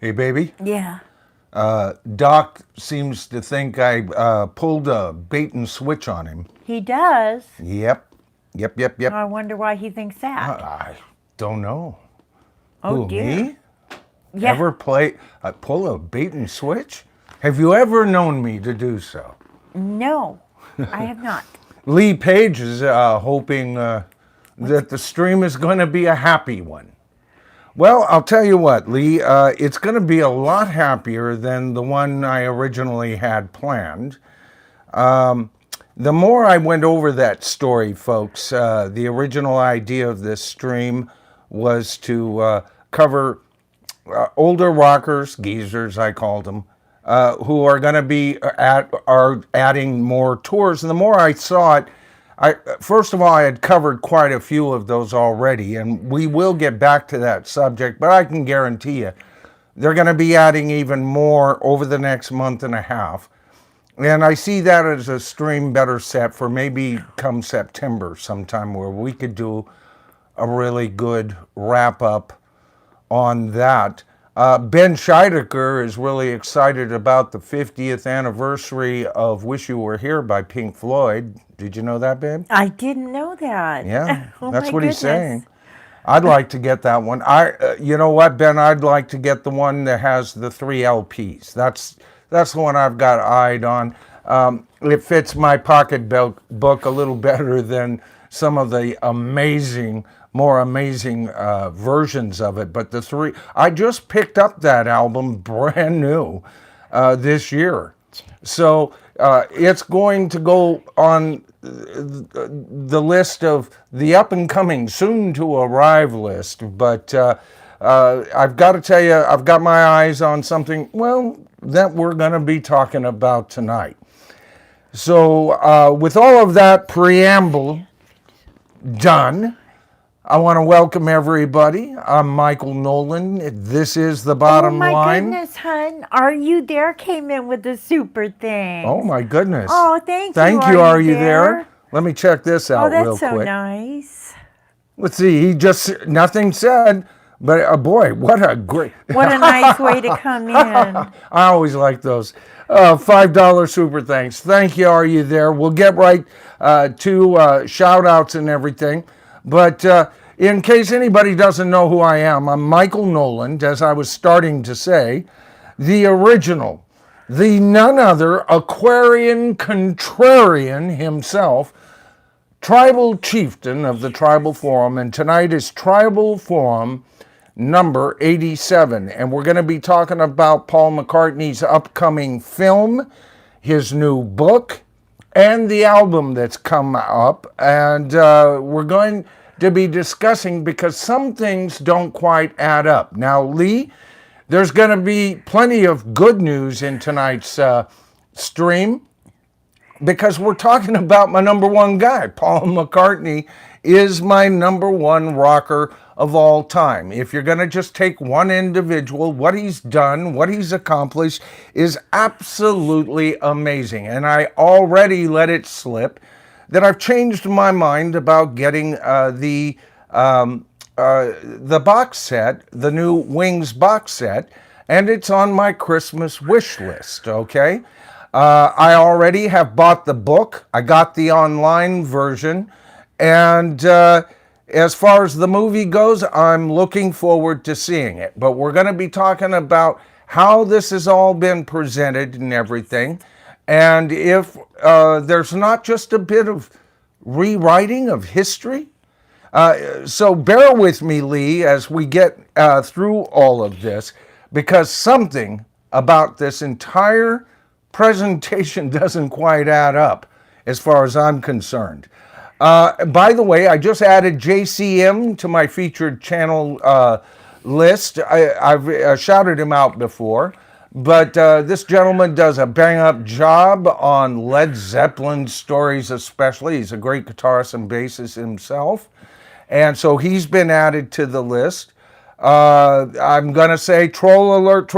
Hey, baby. Yeah. Doc seems to think I pulled a bait and switch on him. He does. Yep. Yep, yep, I yep. wonder why he thinks that. I don't know. Oh Who, dear. me? Yeah. Pull a bait and switch? Have you ever known me to do so? No, I have not. Lee Page is hoping that the stream is going to be a happy one. Well, I'll tell you what, Lee, it's going to be a lot happier than the one I originally had planned. The more I went over that story, folks, the original idea of this stream was to cover older rockers, geezers I called them, who are going to be are adding more tours. And the more I saw it, first of all, I had covered quite a few of those already, and we will get back to that subject, but I can guarantee you they're going to be adding even more over the next month and a half. And I see that as a stream better set for maybe come September sometime, where we could do a really good wrap up on that. Ben Scheidecker is really excited about the 50th anniversary of Wish You Were Here by Pink Floyd. Did you know that, babe? I didn't know that. Yeah, Oh that's my what he's goodness. saying. I'd like to get that one. You know what, Ben? I'd like to get the one that has the 3 LPs. That's the one I've got eyed on. It fits my pocketbook a little better than some of the more amazing versions of it. But the 3, I just picked up that album brand new this year. So it's going to go on the list of the up and coming, soon to arrive list. But I've got to tell you, I've got my eyes on something, well, that we're going to be talking about tonight. So with all of that preamble done, I want to welcome everybody. I'm Michael Noland. This is The Bottom Oh my Line. goodness, hun. Are You There came in with the super thing. Oh my goodness. Oh, thank you. Thank you. Are you there? Let me check this out Oh, that's real so quick. nice. Let's see. He just, nothing said, but boy, what a great. What a nice way to come in. I always like those. $5 super thanks. Thank you. Are you there? We'll get right to shout outs and everything. But in case anybody doesn't know who I am, I'm Michael Noland, as I was starting to say, the original, the none other Aquarian contrarian himself, tribal chieftain of the Tribal Forum. And tonight is Tribal Forum number 87, and we're going to be talking about Paul McCartney's upcoming film, his new book, and the album that's come up. And we're going to be discussing, because some things don't quite add up. Now, Lee, there's going to be plenty of good news in tonight's stream, because we're talking about my number one guy. Paul McCartney is my number one rocker of all time. If you're going to just take one individual, what he's done, what he's accomplished is absolutely amazing. And I already let it slip that I've changed my mind about getting the box set, the new Wings box set, and it's on my Christmas wish list, okay? I already have bought the book. I got the online version. And as far as the movie goes, I'm looking forward to seeing it. But we're going to be talking about how this has all been presented and everything. And if there's not just a bit of rewriting of history. So bear with me, Lee, as we get through all of this, because something about this entire presentation doesn't quite add up as far as I'm concerned. By the way, I just added JCM to my featured channel list. I've shouted him out before, but this gentleman does a bang-up job on Led Zeppelin stories especially. He's a great guitarist and bassist himself, and so he's been added to the list. I'm going to say troll alert,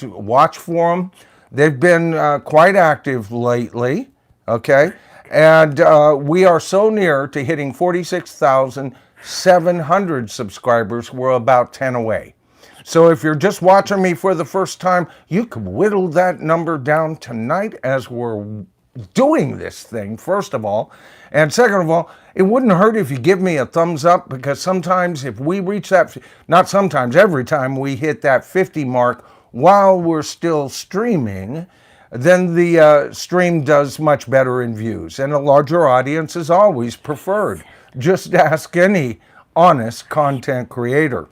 watch for them. They've been quite active lately, okay? And we are so near to hitting 46,700 subscribers. We're about 10 away. So if you're just watching me for the first time, you could whittle that number down tonight as we're doing this thing, first of all. And second of all, it wouldn't hurt if you give me a thumbs up, because sometimes if we reach that, not sometimes, every time we hit that 50 mark while we're still streaming, then the stream does much better in views. And a larger audience is always preferred. Just ask any honest content creator.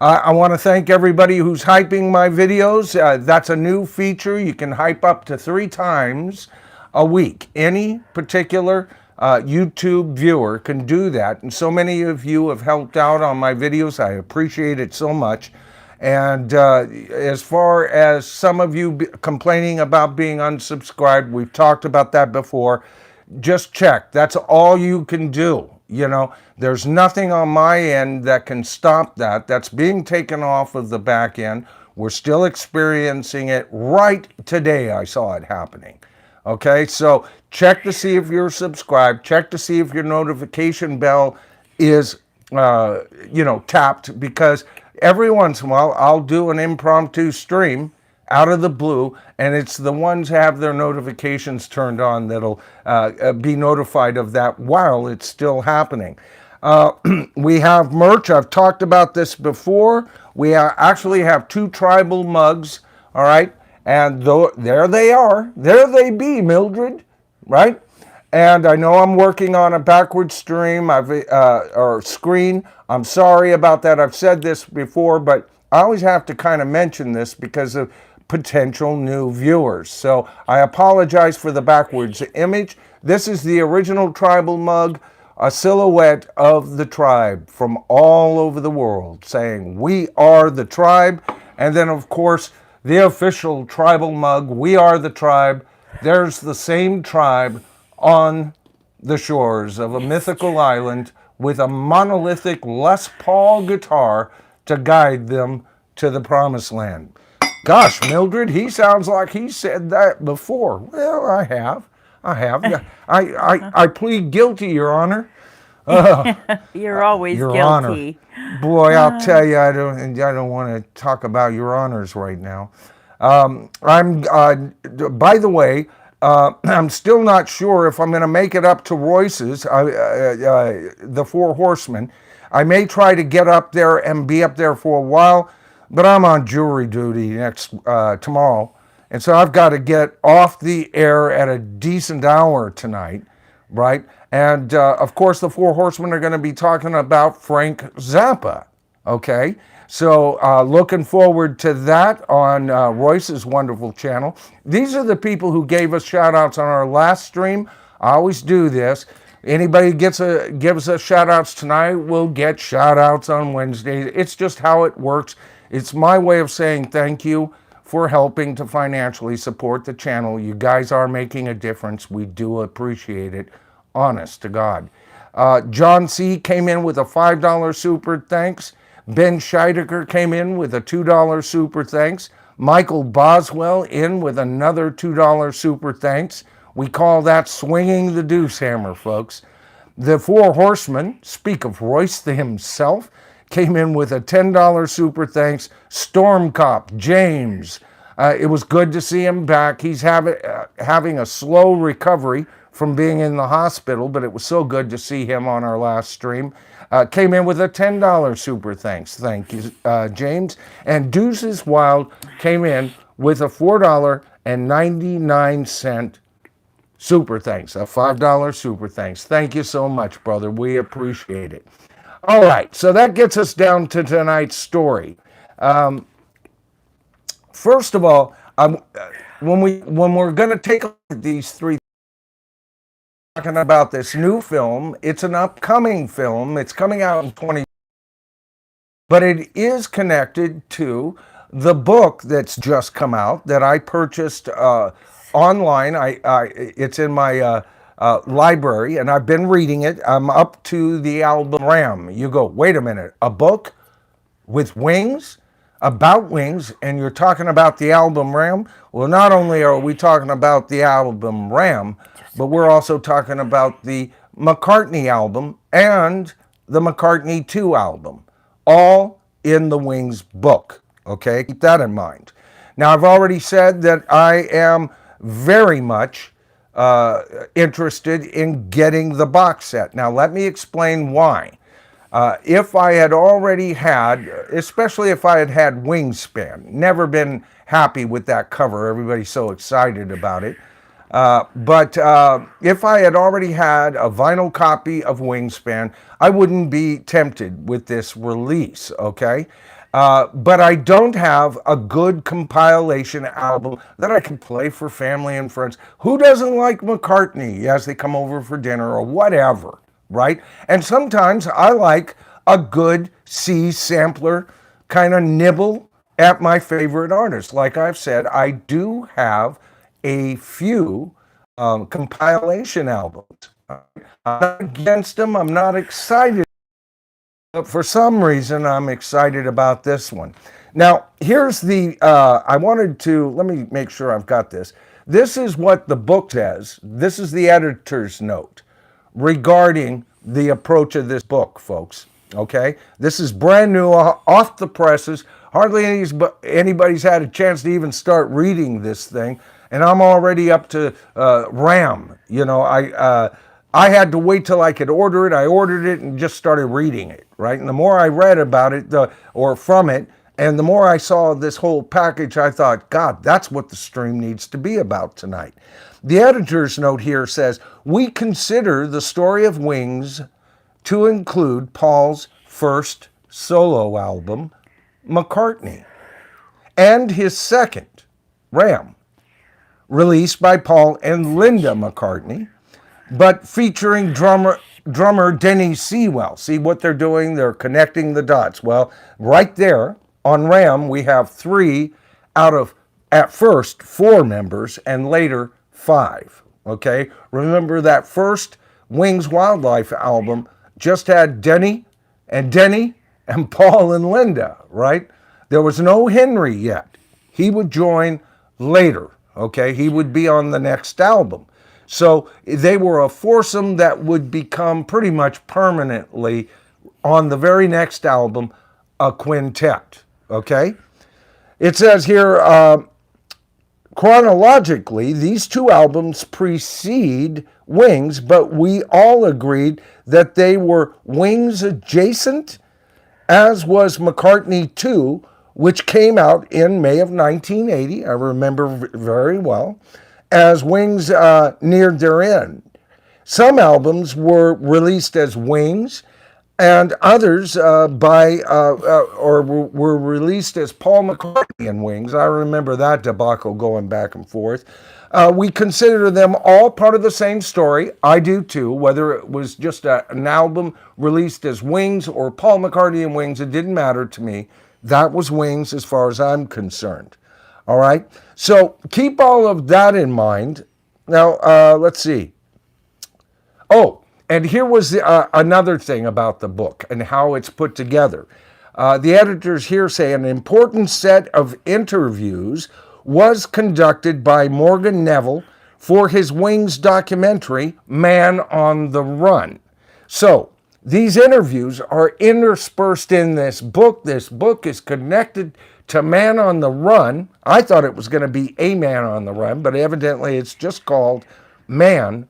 I want to thank everybody who's hyping my videos. That's a new feature. You can hype up to 3 times a week. Any particular YouTube viewer can do that. And so many of you have helped out on my videos. I appreciate it so much. And as far as some of you complaining about being unsubscribed, we've talked about that before. Just check. That's all you can do. You know, there's nothing on my end that can stop that. That's being taken off of the back end. We're still experiencing it right today. I saw it happening. Okay, so check to see if you're subscribed. Check to see if your notification bell is, tapped, because every once in a while I'll do an impromptu stream out of the blue, and it's the ones who have their notifications turned on that'll be notified of that while it's still happening. We have merch. I've talked about this before. We actually have 2 tribal mugs, all right? And there they are. There they be, Mildred, right? And I know I'm working on a backward stream or screen. I'm sorry about that. I've said this before, but I always have to kind of mention this because of potential new viewers. So I apologize for the backwards image. This is the original tribal mug, a silhouette of the tribe from all over the world saying, "We are the tribe." And then, of course, the official tribal mug, "We are the tribe." There's the same tribe on the shores of a mythical island with a monolithic Les Paul guitar to guide them to the promised land. Gosh, Mildred, he sounds like he said that before. Well, I have. I plead guilty, Your Honor. You're always Your guilty. Honor. Boy, I'll tell you, I don't want to talk about Your Honors right now. By the way, I'm still not sure if I'm going to make it up to Royce's, the Four Horsemen. I may try to get up there and be up there for a while, but I'm on jury duty tomorrow. And so I've got to get off the air at a decent hour tonight, right? And of course, the Four Horsemen are going to be talking about Frank Zappa, okay? So looking forward to that on Royce's wonderful channel. These are the people who gave us shout outs on our last stream. I always do this. Anybody gives us shout outs tonight will get shout outs on Wednesday. It's just how it works. It's my way of saying thank you for helping to financially support the channel. You guys are making a difference. We do appreciate it. Honest to God. John C. came in with a $5 super thanks. Ben Scheidecker came in with a $2 super thanks. Michael Boswell in with another $2 super thanks. We call that swinging the deuce hammer, folks. The Four Horsemen, speak of Royce himself, came in with a $10 super thanks. Storm Cop James, it was good to see him back. He's having a slow recovery from being in the hospital, but it was so good to see him on our last stream. Came in with a $10 super thanks. Thank you, James. And Deuces Wild came in with a $4.99 super thanks, a $5 super thanks. Thank you so much, brother. We appreciate it. All right, so that gets us down to tonight's story. First of all, when we're going to take a look at these 3, talking about this new film, it's an upcoming film. It's coming out in 20, but it is connected to the book that's just come out that I purchased online. It's in my library, and I've been reading it. I'm up to the album Ram. You go, wait a minute, a book with wings, about wings, and you're talking about the album Ram? Well, not only are we talking about the album Ram, but we're also talking about the McCartney album and the McCartney 2 album, all in the Wings book. Okay, keep that in mind. Now, I've already said that I am very much interested in getting the box set. Now, let me explain why. If I had already had, especially if I had had Wingspan, never been happy with that cover. Everybody's so excited about it. But if I had already had a vinyl copy of Wingspan, I wouldn't be tempted with this release, okay? But I don't have a good compilation album that I can play for family and friends. Who doesn't like McCartney as they come over for dinner or whatever, right? And sometimes I like a good C sampler kind of nibble at my favorite artist. Like I've said, I do have a few compilation albums. I'm not against them. I'm not excited. But for some reason, I'm excited about this one. Now, here's the, let me make sure I've got this. This is what the book says. This is the editor's note regarding the approach of this book, folks. Okay? This is brand new, off the presses. Hardly anybody's had a chance to even start reading this thing. And I'm already up to RAM. You know, I had to wait till I could order it. I ordered it and just started reading it, right? And the more I read about it, or from it, and the more I saw this whole package, I thought, God, that's what the stream needs to be about tonight. The editor's note here says, we consider the story of Wings to include Paul's first solo album, McCartney, and his second, Ram, released by Paul and Linda McCartney, but featuring drummer Denny Sewell. See what they're doing? They're connecting the dots. Well, right there on Ram, we have 3 out of, at first, 4 members, and later 5. Okay? Remember that first Wings Wildlife album just had Denny and Paul and Linda, right? There was no Henry yet. He would join later. Okay? He would be on the next album. So they were a foursome that would become pretty much permanently on the very next album, a quintet. Okay? It says here, chronologically, these 2 albums precede Wings, but we all agreed that they were Wings adjacent, as was McCartney 2, which came out in May of 1980. I remember very well. As Wings neared their end. Some albums were released as Wings, and others were released as Paul McCartney and Wings. I remember that debacle going back and forth. We consider them all part of the same story. I do too, whether it was just an album released as Wings or Paul McCartney and Wings, it didn't matter to me. That was Wings as far as I'm concerned. All right, so keep all of that in mind. Now, let's see. Oh, and here was another thing about the book and how it's put together. The editors here say an important set of interviews was conducted by Morgan Neville for his Wings documentary, Man on the Run. So, these interviews are interspersed in this book. This book is connected to Man on the Run. I thought it was going to be A Man on the Run, but evidently it's just called Man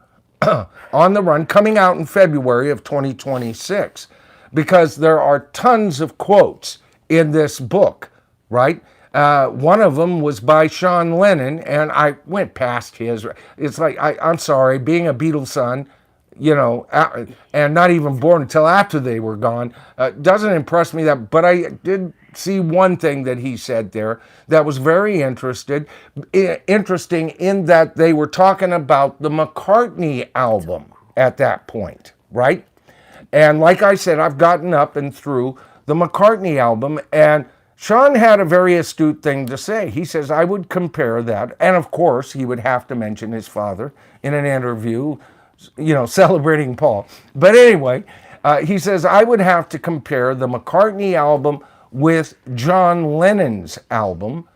on the Run, coming out in February of 2026, because there are tons of quotes in this book, right? One of them was by Sean Lennon, and I went past his. It's like, I'm sorry, being a Beatles son, you know, and not even born until after they were gone, doesn't impress me that, but I did see one thing that he said there that was very interesting in that they were talking about the McCartney album at that point, right? And like I said, I've gotten up and through the McCartney album, and Sean had a very astute thing to say. He says, I would compare that, and of course, he would have to mention his father in an interview, you know, celebrating Paul. But anyway, he says, I would have to compare the McCartney album with John Lennon's album.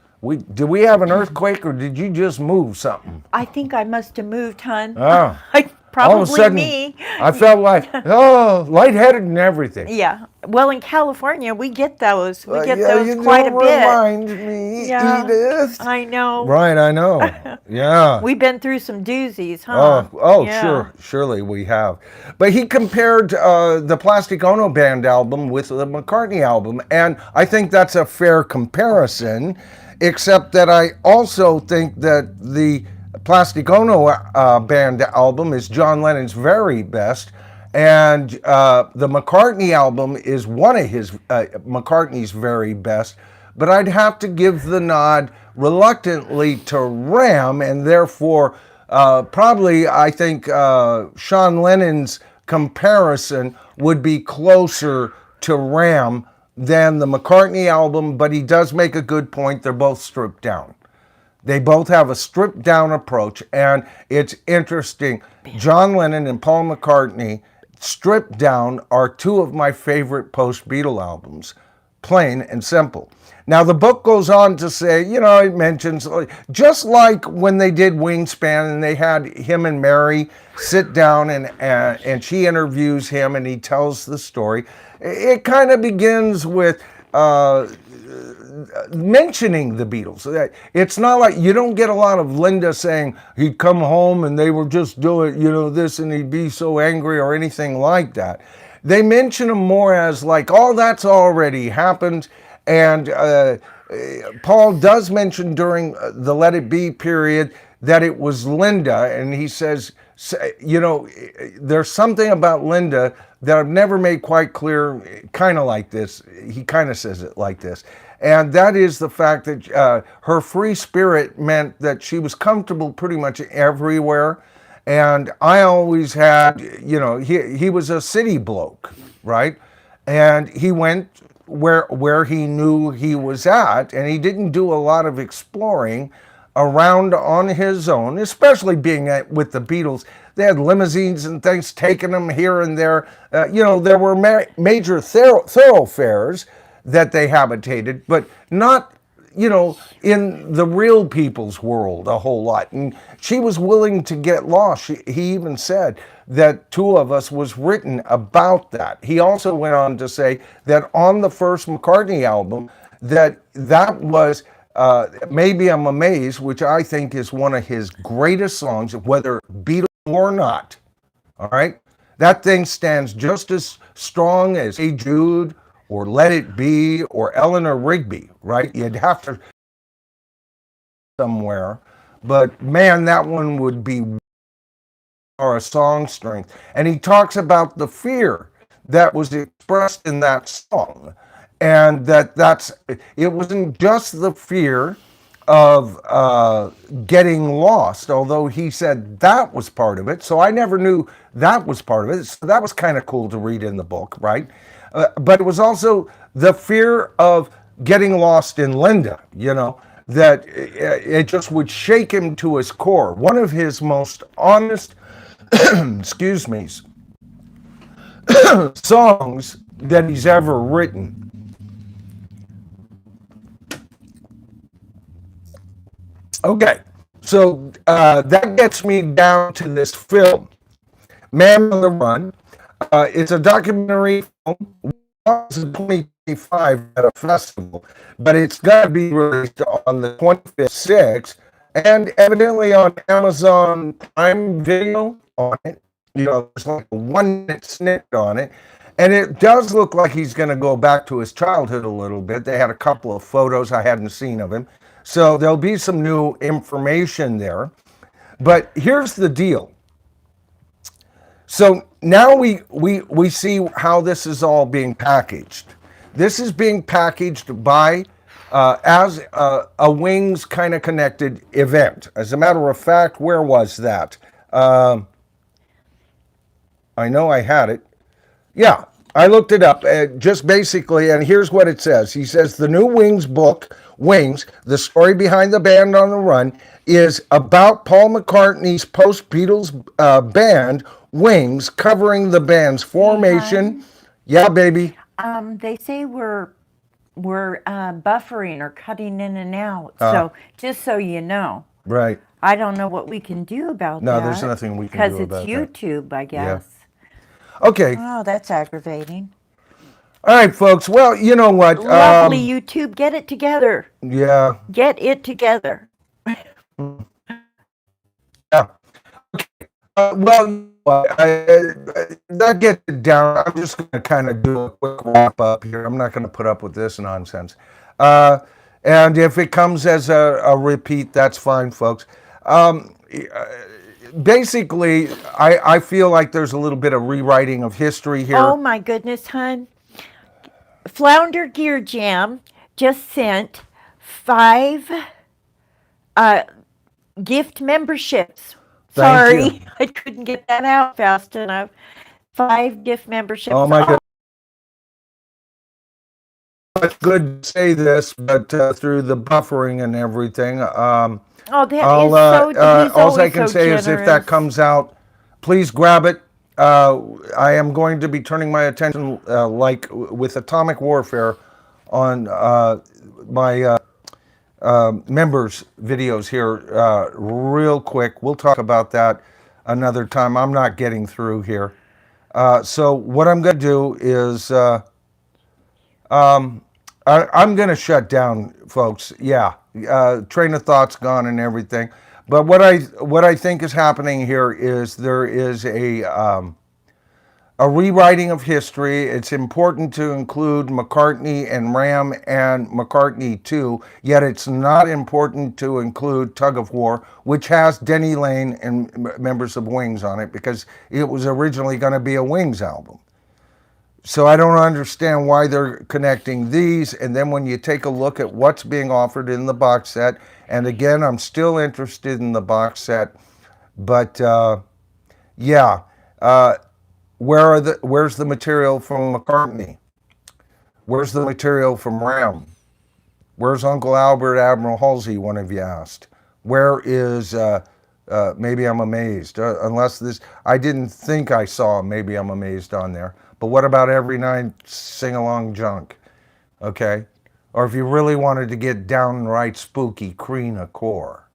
Did we have an earthquake, or did you just move something? I think I must have moved, hon. Oh. I probably all of a sudden, me. I felt like, lightheaded and everything. Yeah. Well, in California, we get those. We get Yeah, those you quite a don't bit. remind me, Yeah, Edith. I know. Right, I know. Yeah. We've been through some doozies, huh? Yeah. Sure, surely we have. But he compared the Plastic Ono Band album with the McCartney album, and I think that's a fair comparison, except that I also think that the Plastic Ono Band album is John Lennon's very best, and the McCartney album is one of his McCartney's very best. But I'd have to give the nod reluctantly to Ram, and therefore probably I think Sean Lennon's comparison would be closer to Ram than the McCartney album, but he does make a good point. They're both stripped down. They both have a stripped down approach, and it's interesting. John Lennon and Paul McCartney, stripped down, are two of my favorite post-Beatle albums, plain and simple. Now, the book goes on to say, it mentions, just like when they did Wingspan and they had him and Mary sit down and she interviews him and he tells the story, it kind of begins with mentioning the Beatles. It's not like, you don't get a lot of Linda saying he'd come home and they were just doing, this, and he'd be so angry or anything like that. They mention him more as like, that's already happened. And Paul does mention during the Let It Be period that it was Linda, and he says, there's something about Linda that I've never made quite clear, kind of like this. He kind of says it like this. And that is the fact that her free spirit meant that she was comfortable pretty much everywhere. And I always had, he was a city bloke, right? And he went where he knew he was at, and he didn't do a lot of exploring around on his own, especially being with the Beatles. They had limousines and things taking them here and there. There were major thoroughfares that they habitated, but not, in the real people's world a whole lot. And she was willing to get lost. He even said that Two of Us was written about that. He also went on to say that on the first McCartney album, that was Maybe I'm Amazed, which I think is one of his greatest songs, whether Beatles or not. All right? That thing stands just as strong as Hey Jude or Let It Be or Eleanor Rigby, right? You'd have to somewhere, but man, that one would be or a song strength. And he talks about the fear that was expressed in that song, and it wasn't just the fear of getting lost, although he said that was part of it. So I never knew that was part of it. So that was kind of cool to read in the book, right? But it was also the fear of getting lost in Linda, that it just would shake him to his core. One of his most honest, excuse me, songs that he's ever written. Okay, so that gets me down to this film, Man on the Run. It's a documentary film. It's 2025 at a festival, but it's got to be released on the 25th, 6th, and evidently on Amazon Prime Video on it. There's like a 1-minute snippet on it, and it does look like he's going to go back to his childhood a little bit. They had a couple of photos I hadn't seen of him, so there'll be some new information there. But here's the deal. So now we see how this is all being packaged. This is being packaged by as a Wings kind of connected event. As a matter of fact, where was that? I know I had it. Yeah, I looked it up. Just basically, and here's what it says. He says the new Wings book, Wings, the story behind the band on the run, is about Paul McCartney's post-Beatles band, Wings, covering the band's formation. Yeah, baby. They say we're buffering or cutting in and out. So just so you know. Right. I don't know what we can do about No, that. there's nothing we can Because do it's about that. YouTube, I guess. Okay. Oh, that's aggravating. All right, folks. Well, you know what? Lovely YouTube, get it together. Yeah. Get it together. Yeah. Well, that gets it down. I'm just going to kind of do a quick wrap up here. I'm not going to put up with this nonsense. And if it comes as a repeat, that's fine, folks. Basically, I feel like there's a little bit of rewriting of history here. Oh my goodness, hon. Flounder Gear Jam just sent 5 gift memberships. Thank Sorry, you. I couldn't get that out fast enough. 5 gift memberships. Oh my goodness. It's good to say this, but through the buffering and everything, Oh, that is I'll, so. He's all I always can so say is if that generous. comes out, please grab it. I am going to be turning my attention, like with atomic warfare, on my members' videos here real quick. We'll talk about that another time. I'm not getting through here. So what I'm going to do is I'm going to shut down, folks. Yeah, train of thought's gone and everything. But what I think is happening here is there is a rewriting of history. It's important to include McCartney and Ram and McCartney too, yet it's not important to include Tug of War, which has Denny Lane and members of Wings on it because it was originally going to be a Wings album. So I don't understand why they're connecting these. And then when you take a look at what's being offered in the box set, and again, I'm still interested in the box set, but yeah. Where's the material from McCartney? Where's the material from Ram? Where's Uncle Albert, Admiral Halsey, one of you asked? Where is, Maybe I'm Amazed? Unless this, I didn't think I saw Maybe I'm Amazed on there. But what about Every Night Sing-Along Junk? Okay? Or if you really wanted to get downright spooky, Krina Core.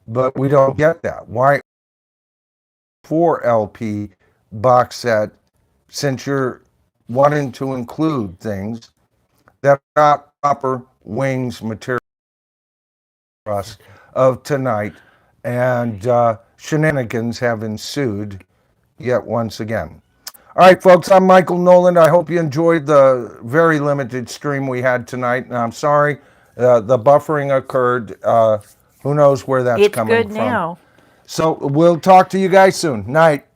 But we don't get that. Why? 4 LP box set, since you're wanting to include things that are not proper Wings material for us of tonight, and shenanigans have ensued yet once again. All right, folks, I'm Michael Noland. I hope you enjoyed the very limited stream we had tonight, and I'm sorry the buffering occurred. Who knows where that's It's coming good from. now. So we'll talk to you guys soon. Night.